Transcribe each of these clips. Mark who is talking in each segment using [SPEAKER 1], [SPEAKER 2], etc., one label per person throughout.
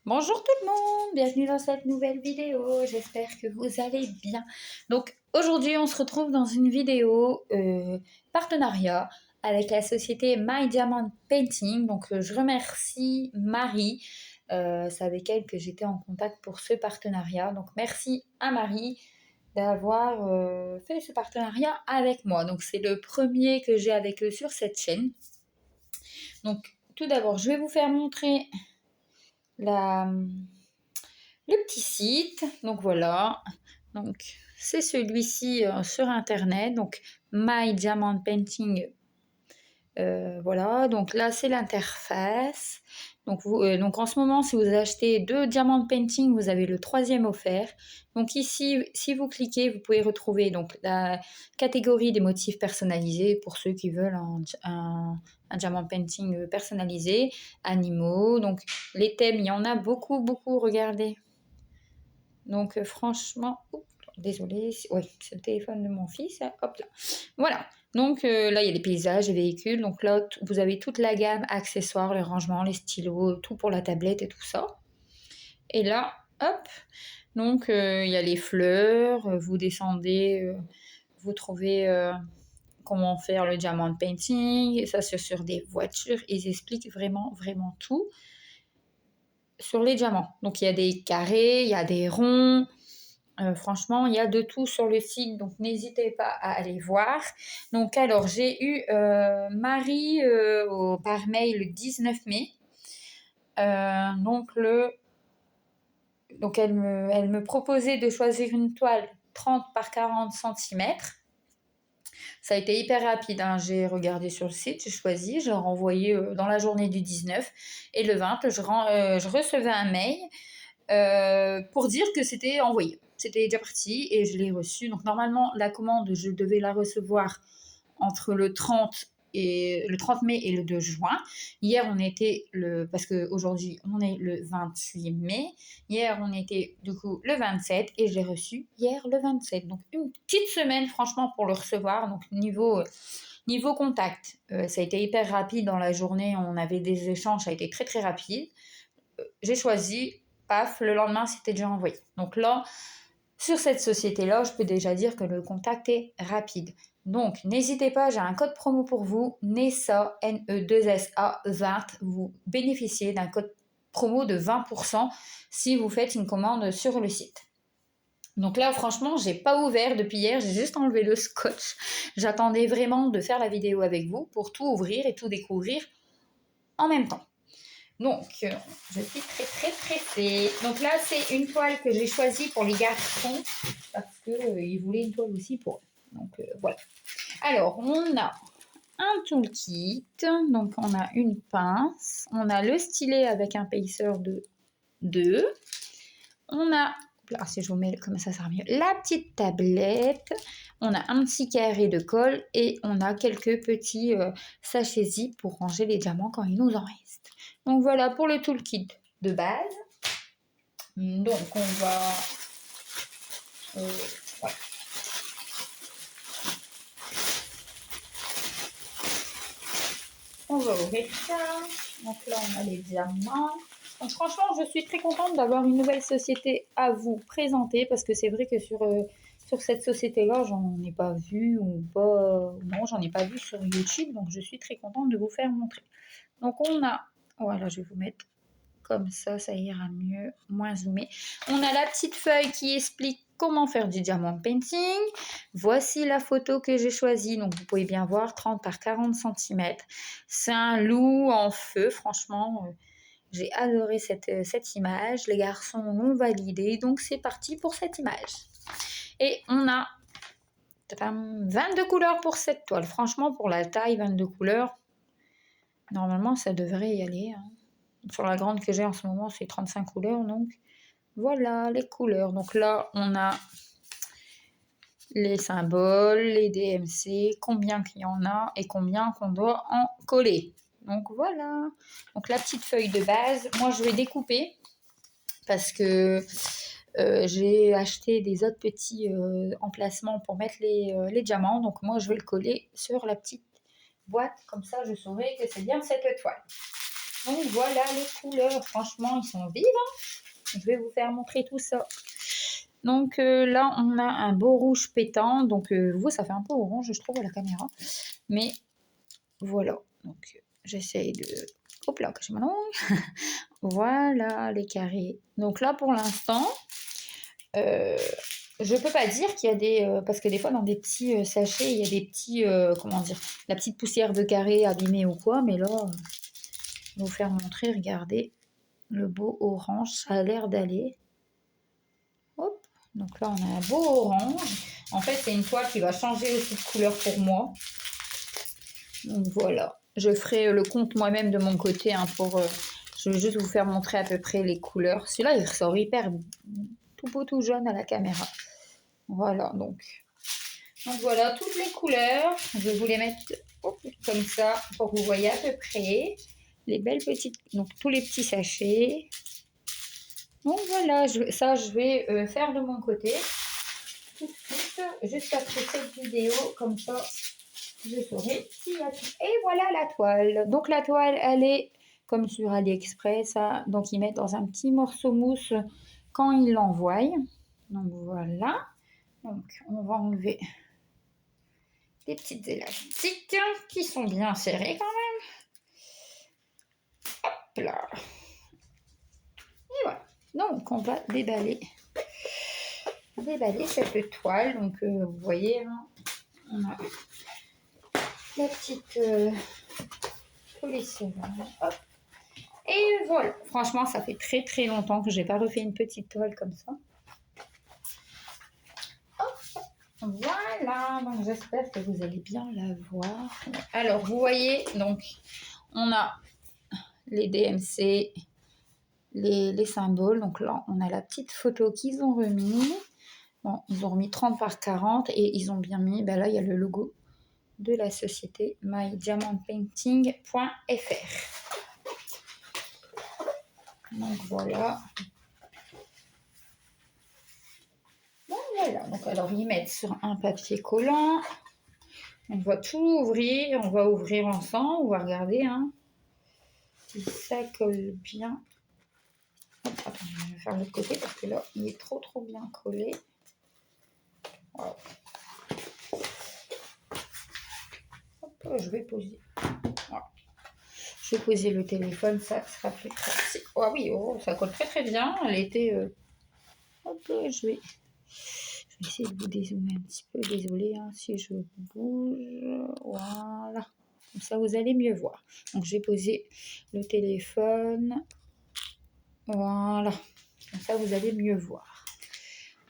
[SPEAKER 1] Bonjour tout le monde, bienvenue dans cette nouvelle vidéo, j'espère que vous allez bien. Donc aujourd'hui on se retrouve dans une vidéo partenariat avec la société My Diamond Painting. Donc je remercie Marie, c'est avec elle que j'étais en contact pour ce partenariat. Donc merci à Marie d'avoir fait ce partenariat avec moi. Donc c'est le premier que j'ai avec eux sur cette chaîne. Donc tout d'abord je vais vous faire montrer le petit site. Donc voilà, donc c'est celui-ci sur internet, donc My Diamond Painting. Voilà, donc là c'est l'interface. Donc en ce moment, si vous achetez 2 Diamond Painting, vous avez le 3e offert. Donc ici, si vous cliquez, vous pouvez retrouver donc la catégorie des motifs personnalisés pour ceux qui veulent un Diamond Painting personnalisé, animaux. Donc les thèmes, il y en a beaucoup, regardez. Donc franchement, désolé, oui, c'est le téléphone de mon fils, hein, hop là. Voilà, donc là il y a les paysages, les véhicules, donc là vous avez toute la gamme accessoires, les rangements, les stylos, tout pour la tablette et tout ça. Et là, hop, donc il y a les fleurs, vous descendez, vous trouvez comment faire le diamond painting, ça c'est sur des voitures, ils expliquent vraiment tout sur les diamants. Donc il y a des carrés, il y a des ronds. Franchement, il y a de tout sur le site, donc n'hésitez pas à aller voir. Donc alors, j'ai eu Marie par mail le 19 mai. Donc elle me proposait de choisir une toile 30 par 40 cm. Ça a été hyper rapide, hein. J'ai regardé sur le site, j'ai choisi, j'ai renvoyé dans la journée du 19 et le 20, je recevais un mail pour dire que c'était envoyé. C'était déjà parti et je l'ai reçu. Donc normalement, la commande, je devais la recevoir entre le 30 mai et le 2 juin. Hier, on était parce qu'aujourd'hui, on est le 28 mai. Hier, on était du coup le 27 et je l'ai reçu hier le 27. Donc une petite semaine, franchement, pour le recevoir. Donc niveau contact, ça a été hyper rapide dans la journée. On avait des échanges, ça a été très rapide. J'ai choisi, paf, le lendemain, c'était déjà envoyé. Donc là, sur cette société-là, je peux déjà dire que le contact est rapide. Donc, n'hésitez pas, j'ai un code promo pour vous, NESA, N-E-2-S-A 20. Vous bénéficiez d'un code promo de 20% si vous faites une commande sur le site. Donc là, franchement, j'ai pas ouvert depuis hier, j'ai juste enlevé le scotch. J'attendais vraiment de faire la vidéo avec vous pour tout ouvrir et tout découvrir en même temps. Donc, je suis très pressée. Donc là, c'est une toile que j'ai choisie pour les garçons parce qu'ils voulaient une toile aussi pour eux. Donc, voilà. Alors, on a un toolkit. Donc, on a une pince. On a le stylet avec un paisseur de 2. On a, là, si je vous mets comme ça sera mieux, la petite tablette. On a un petit carré de colle et on a quelques petits sachets zip pour ranger les diamants quand il nous en reste. Donc voilà pour le toolkit de base. Donc on va... ouais. On va ouvrir ça. Donc là on a les diamants. Donc franchement je suis très contente d'avoir une nouvelle société à vous présenter parce que c'est vrai que sur cette société-là, j'en ai pas vu ou pas... Non, j'en ai pas vu sur YouTube, donc je suis très contente de vous faire montrer. Donc on a... Voilà, je vais vous mettre comme ça ira mieux, moins zoomé. On a la petite feuille qui explique comment faire du diamond painting. Voici la photo que j'ai choisie. Donc vous pouvez bien voir, 30 par 40 cm. C'est un loup en feu, franchement. J'ai adoré cette image. Les garçons l'ont validé, donc c'est parti pour cette image. Et on a 22 couleurs pour cette toile. Franchement, pour la taille, 22 couleurs, normalement, ça devrait y aller. Hein. Sur la grande que j'ai en ce moment, c'est 35 couleurs. Donc, voilà les couleurs. Donc là, on a les symboles, les DMC, combien qu'il y en a et combien qu'on doit en coller. Donc, voilà. Donc, la petite feuille de base. Moi, je vais découper parce que j'ai acheté des autres petits emplacements pour mettre les diamants. Donc, moi, je vais le coller sur la petite boîte. Comme ça, je saurai que c'est bien cette toile. Donc voilà les couleurs, franchement ils sont vives, hein. Je vais vous faire montrer tout ça. Donc là on a un beau rouge pétant, donc vous ça fait un peu orange je trouve à la caméra, mais voilà, donc j'essaye de... Hop là, que je m'en voilà les carrés. Donc là pour l'instant, je peux pas dire qu'il y a des... parce que des fois dans des petits sachets, il y a des petits... comment dire, la petite poussière de carré abîmée ou quoi, mais là, je vais vous faire montrer, regardez, le beau orange, ça a l'air d'aller. Hop, donc là on a un beau orange. En fait c'est une toile qui va changer aussi de couleur pour moi. Donc voilà, je ferai le compte moi-même de mon côté hein, pour... je vais juste vous faire montrer à peu près les couleurs. Celui-là il ressort hyper tout beau tout jaune à la caméra. Voilà, donc voilà toutes les couleurs. Je vais vous les mettre comme ça pour que vous voyez à peu près les belles petites, donc tous les petits sachets. Donc voilà, ça je vais faire de mon côté tout de suite, juste après cette vidéo, comme ça je saurai s'il y a tout. Et voilà la toile. Donc la toile, elle est comme sur AliExpress, hein. Donc ils mettent dans un petit morceau mousse quand ils l'envoient. Donc voilà. Donc on va enlever des petites élastiques qui sont bien serrées quand même. Hop là. Et voilà. Donc on va déballer cette toile. Donc vous voyez, hein, on a la petite polisseur. Hop. Et voilà. Franchement, ça fait très très longtemps que j'ai pas refait une petite toile comme ça. Hop. Voilà. Donc j'espère que vous allez bien la voir. Alors vous voyez, donc on a les DMC, les symboles. Donc là, on a la petite photo qu'ils ont remis. Bon, ils ont remis 30 par 40 et ils ont bien mis, ben là, il y a le logo de la société mydiamantpainting.fr. Donc voilà. Bon, voilà. Donc alors, ils mettent sur un papier collant. On va tout ouvrir. On va ouvrir ensemble. On va regarder, hein, si ça colle bien. Hop, attends, je vais faire l'autre côté parce que là, il est trop bien collé. Voilà. Hop, je vais poser. Voilà. Je vais poser le téléphone, ça sera plus pratique. Oh oui, oh, ça colle très bien. Elle était... Hop, je vais essayer de vous dézoomer un petit peu. Désolée hein, si je bouge. Voilà. Comme ça, vous allez mieux voir. Donc, j'ai posé le téléphone. Voilà. Comme ça, vous allez mieux voir.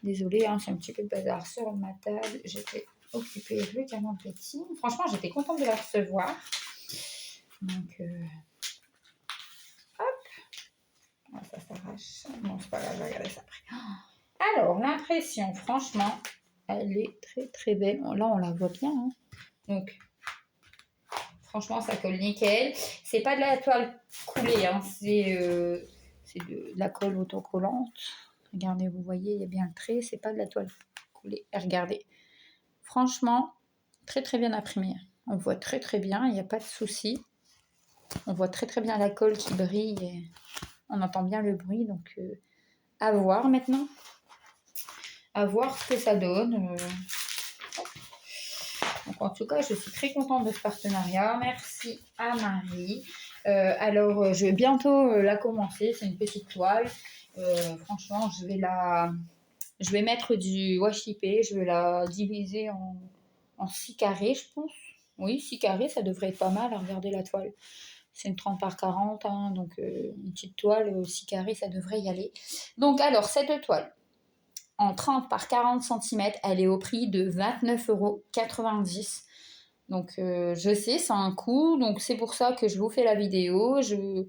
[SPEAKER 1] Désolée, hein, c'est un petit peu de bazar sur ma table. J'étais occupée avec le diamant petit. Franchement, j'étais contente de la recevoir. Donc, hop. Ah, ça s'arrache. Non, c'est pas grave, je vais regarder ça après. Alors, l'impression, franchement, elle est très belle. Là, on la voit bien. Hein. Donc, franchement, ça colle nickel. C'est pas de la toile coulée, hein. C'est de la colle autocollante. Regardez, vous voyez, il y a bien le trait. C'est pas de la toile coulée. Et regardez. Franchement, très bien imprimé. On voit très bien, il n'y a pas de souci. On voit très bien la colle qui brille. Et on entend bien le bruit. Donc, à voir maintenant. À voir ce que ça donne. Donc, en tout cas, je suis très contente de ce partenariat. Merci à Marie. Alors, je vais bientôt la commencer. C'est une petite toile. Franchement, je vais mettre du washi tape. Je vais la diviser en 6 carrés, je pense. Oui, 6 carrés, ça devrait être pas mal à regarder la toile. C'est une 30 par 40, hein, donc une petite toile, 6 carrés, ça devrait y aller. Donc, alors, cette toile, en 30 par 40 cm, elle est au prix de 29,90 €. Donc, je sais, c'est un coût. Donc, c'est pour ça que je vous fais la vidéo. Je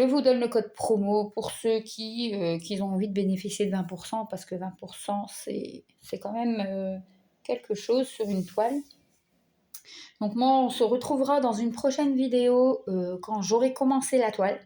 [SPEAKER 1] vous donne le code promo pour ceux qui ont envie de bénéficier de 20%. Parce que 20%, c'est quand même quelque chose sur une toile. Donc, moi, on se retrouvera dans une prochaine vidéo quand j'aurai commencé la toile.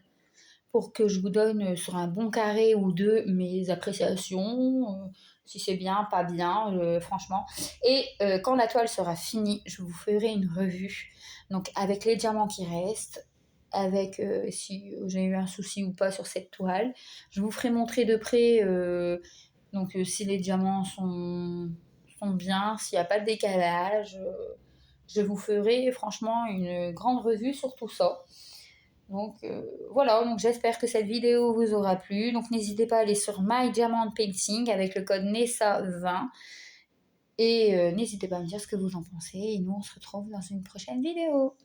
[SPEAKER 1] Pour que je vous donne sur un bon carré ou deux mes appréciations, si c'est bien, pas bien, franchement. Et quand la toile sera finie, je vous ferai une revue, donc avec les diamants qui restent, avec si j'ai eu un souci ou pas sur cette toile. Je vous ferai montrer de près donc si les diamants sont bien, s'il n'y a pas de décalage. Je vous ferai franchement une grande revue sur tout ça. Donc voilà, donc j'espère que cette vidéo vous aura plu. Donc n'hésitez pas à aller sur My Diamond Painting avec le code NESA20. Et n'hésitez pas à me dire ce que vous en pensez. Et nous, on se retrouve dans une prochaine vidéo.